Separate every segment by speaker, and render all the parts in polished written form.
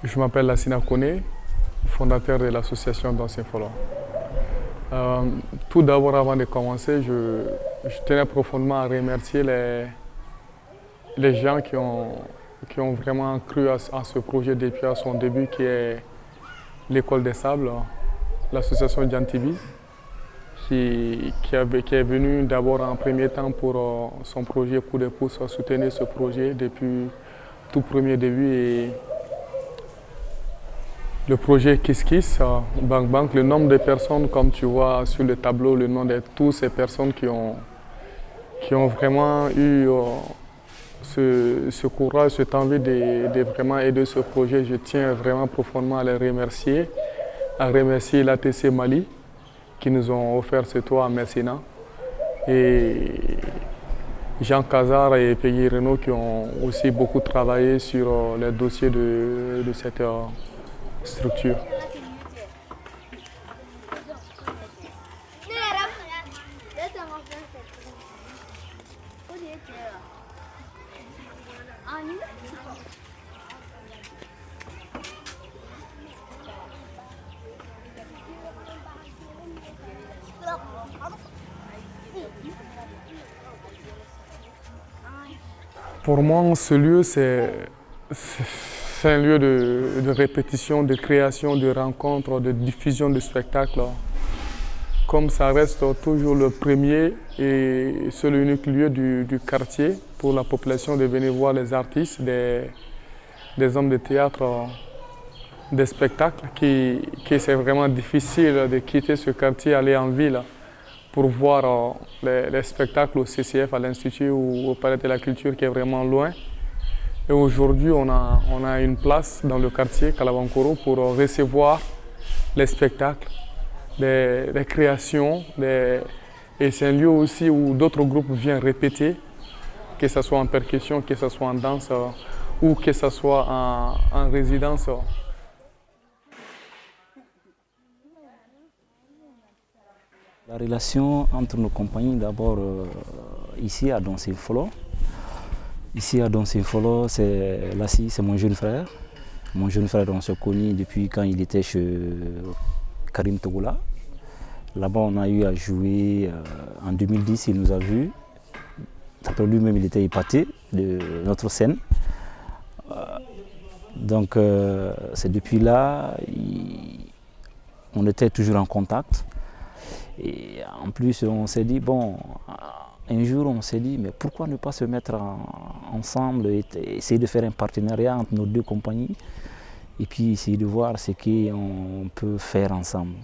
Speaker 1: Je m'appelle Lassina Kone, fondateur de l'association d'Anciens Follow. Tout d'abord, avant de commencer, je tenais profondément à remercier les gens qui ont vraiment cru à ce projet depuis à son début, qui est l'École des Sables, l'association Djantibi, qui est venue d'abord en premier temps pour son projet Coup de pouce, soutenir ce projet depuis tout premier début. Et le projet Kiss Kiss, Bank Bank, le nombre de personnes, comme tu vois sur le tableau, le nom de toutes ces personnes qui ont vraiment eu ce courage, cette envie de vraiment aider ce projet, je tiens vraiment profondément à les remercier, à remercier l'ATC Mali qui nous ont offert ce toit à Messina et Jean Cazard et Peggy Renault qui ont aussi beaucoup travaillé sur les dossiers de cette structure. Pour moi, ce lieu, c'est un lieu de répétition, de création, de rencontres, de diffusion de spectacles. Comme ça reste toujours le premier et seul unique lieu du quartier pour la population de venir voir les artistes, des hommes de théâtre, des spectacles, que c'est vraiment difficile de quitter ce quartier, aller en ville pour voir les spectacles au CCF, à l'Institut ou au Palais de la Culture qui est vraiment loin. Et aujourd'hui, on a une place dans le quartier Kalabankoro pour recevoir les spectacles, les créations. Et c'est un lieu aussi où d'autres groupes viennent répéter, que ce soit en percussion, que ce soit en danse ou que ce soit en résidence.
Speaker 2: La relation entre nos compagnies, d'abord ici à Dancing Follow. Ici à Dancing Follow, Lassi, c'est mon jeune frère. Mon jeune frère, on se connaît depuis quand il était chez Karim Togola. Là-bas, on a eu à jouer en 2010, il nous a vus. Après lui-même, il était épaté de notre scène. Donc, c'est depuis là, on était toujours en contact. Et en plus, on s'est dit, bon, un jour, on s'est dit, mais pourquoi ne pas se mettre ensemble et essayer de faire un partenariat entre nos deux compagnies et puis essayer de voir ce qu'on peut faire ensemble.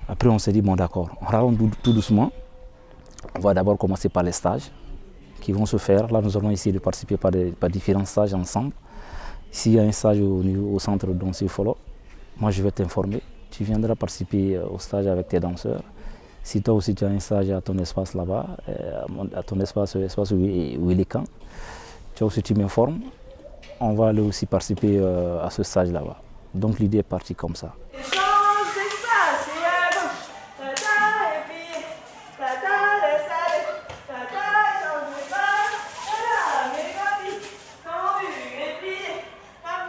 Speaker 2: Après, on s'est dit, bon, d'accord, on rentre tout doucement. On va d'abord commencer par les stages qui vont se faire. Là, nous allons essayer de participer par différents stages ensemble. S'il y a un stage au centre Dancing Follow, moi, je vais t'informer. Tu viendras participer au stage avec tes danseurs. Si toi aussi tu as un stage à ton espace là-bas, à ton espace où il est quand, toi aussi tu m'informes, on va aller aussi participer à ce stage là-bas. Donc l'idée est partie comme ça.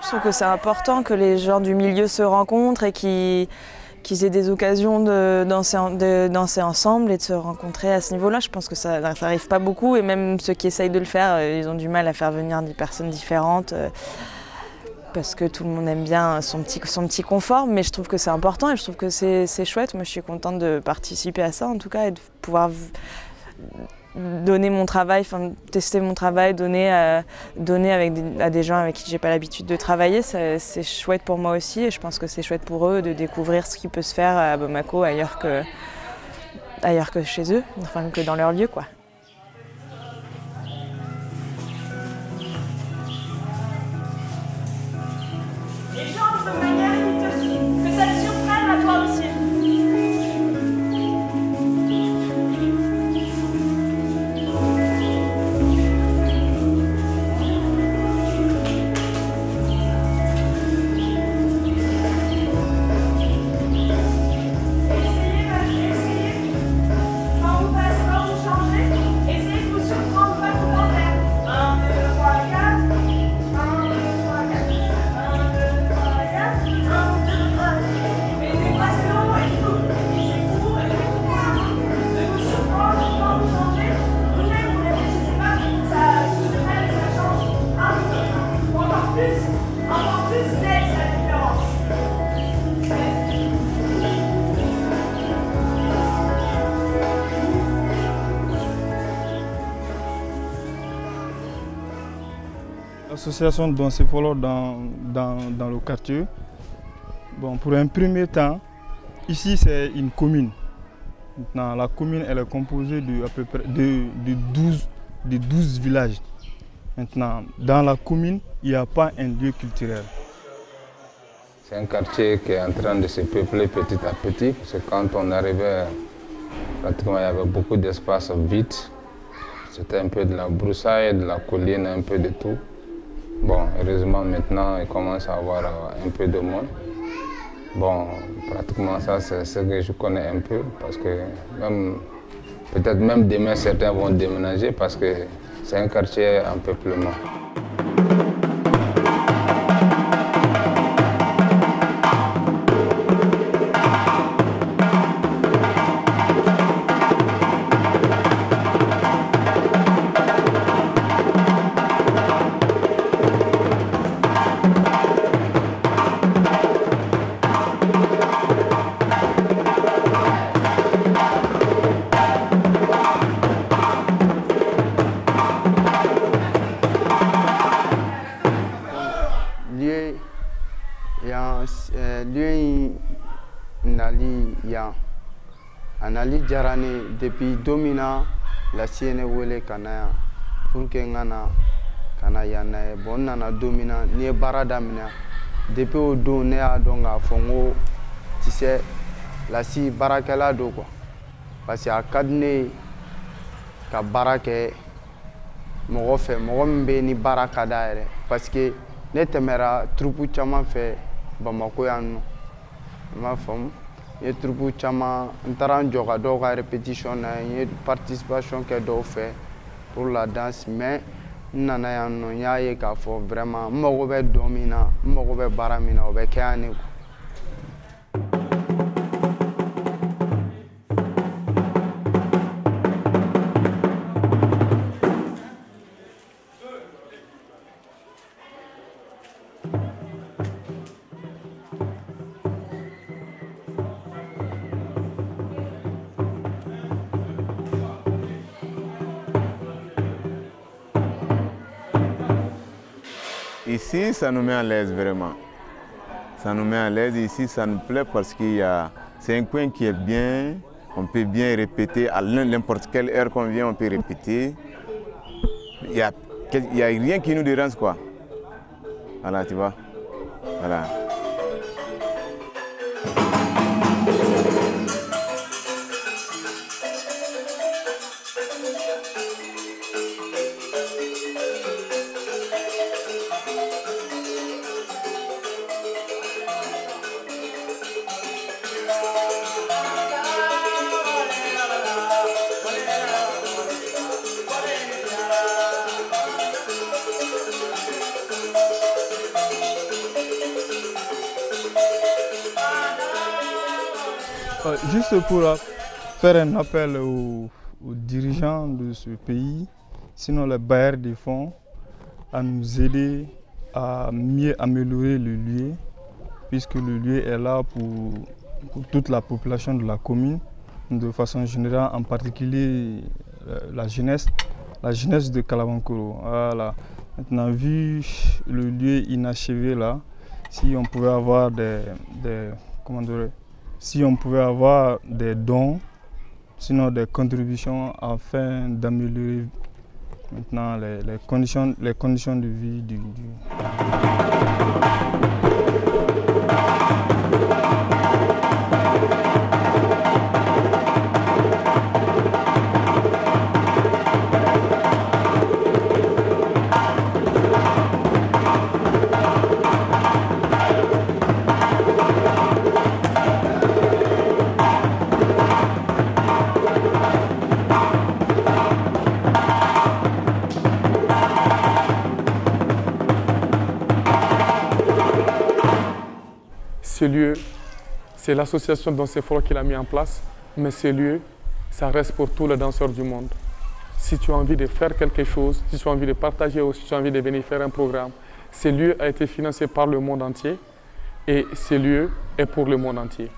Speaker 3: Je trouve que c'est important que les gens du milieu se rencontrent et qu'ils aient des occasions de danser ensemble et de se rencontrer à ce niveau-là. Je pense que ça n'arrive pas beaucoup et même ceux qui essayent de le faire, ils ont du mal à faire venir des personnes différentes parce que tout le monde aime bien son petit confort, mais je trouve que c'est important et je trouve que c'est chouette. Moi, je suis contente de participer à ça en tout cas et de pouvoir donner mon travail, tester mon travail, donner à des gens avec qui j'ai pas l'habitude de travailler, c'est chouette pour moi aussi et je pense que c'est chouette pour eux de découvrir ce qui peut se faire à Bamako ailleurs que chez eux, enfin que dans leur lieu quoi.
Speaker 4: Les gens de manière que ça te surprenne à toi aussi. Essayez. Quand vous passez, quand vous changez.
Speaker 5: l'association Dansez-Folklore dans le quartier. Bon, pour un premier temps, ici c'est une commune. Maintenant, la commune elle est composée de à peu près de 12 villages. Maintenant, dans la commune, il n'y a pas un lieu culturel.
Speaker 6: C'est un quartier qui est en train de se peupler petit à petit. Parce que quand on arrivait, pratiquement il y avait beaucoup d'espace vide. C'était un peu de la broussaille, de la colline, un peu de tout. Bon, heureusement maintenant il commence à avoir un peu de monde. Bon, pratiquement ça c'est ce que je connais un peu parce que peut-être même demain certains vont déménager parce que c'est un quartier en peuplement.
Speaker 7: Anali jarani depuis domina la sienne wele kana pour que ngana kana yana bon nana domina ni barada mina depuis au don ne a donga fongo tu sais la si barakela do quoi parce que a kadne ka barake mogo fe mogo mbe ni baraka daire parce que ne temera troupe chama fe Bamako yanno ma femme ye troupe chama ntaran joga do ka répétition na ye participation ke do fait pour la danse mais nana yanno nya ye ka fo vraiment mogo be domina mogo be baramina o be kane ko.
Speaker 8: Ici, ça nous met à l'aise vraiment. Ça nous met à l'aise. Ici, ça nous plaît parce c'est un coin qui est bien. On peut bien répéter. À n'importe quelle heure qu'on vient, on peut répéter. Il n'y a rien qui nous dérange, quoi. Voilà, tu vois. Voilà.
Speaker 5: Juste pour faire un appel aux dirigeants de ce pays, sinon les bailleurs des fonds, à nous aider à mieux améliorer le lieu, puisque le lieu est là pour toute la population de la commune, de façon générale, en particulier la jeunesse de Kalabankoro. Voilà. Maintenant, vu le lieu inachevé là, si on pouvait avoir si on pouvait avoir des dons, sinon des contributions afin d'améliorer maintenant les conditions de vie du...
Speaker 1: Ce lieu, c'est l'association Dansez-Folklore qui l'a mis en place, mais ce lieu, ça reste pour tous les danseurs du monde. Si tu as envie de faire quelque chose, si tu as envie de partager ou si tu as envie de venir faire un programme, ce lieu a été financé par le monde entier et ce lieu est pour le monde entier.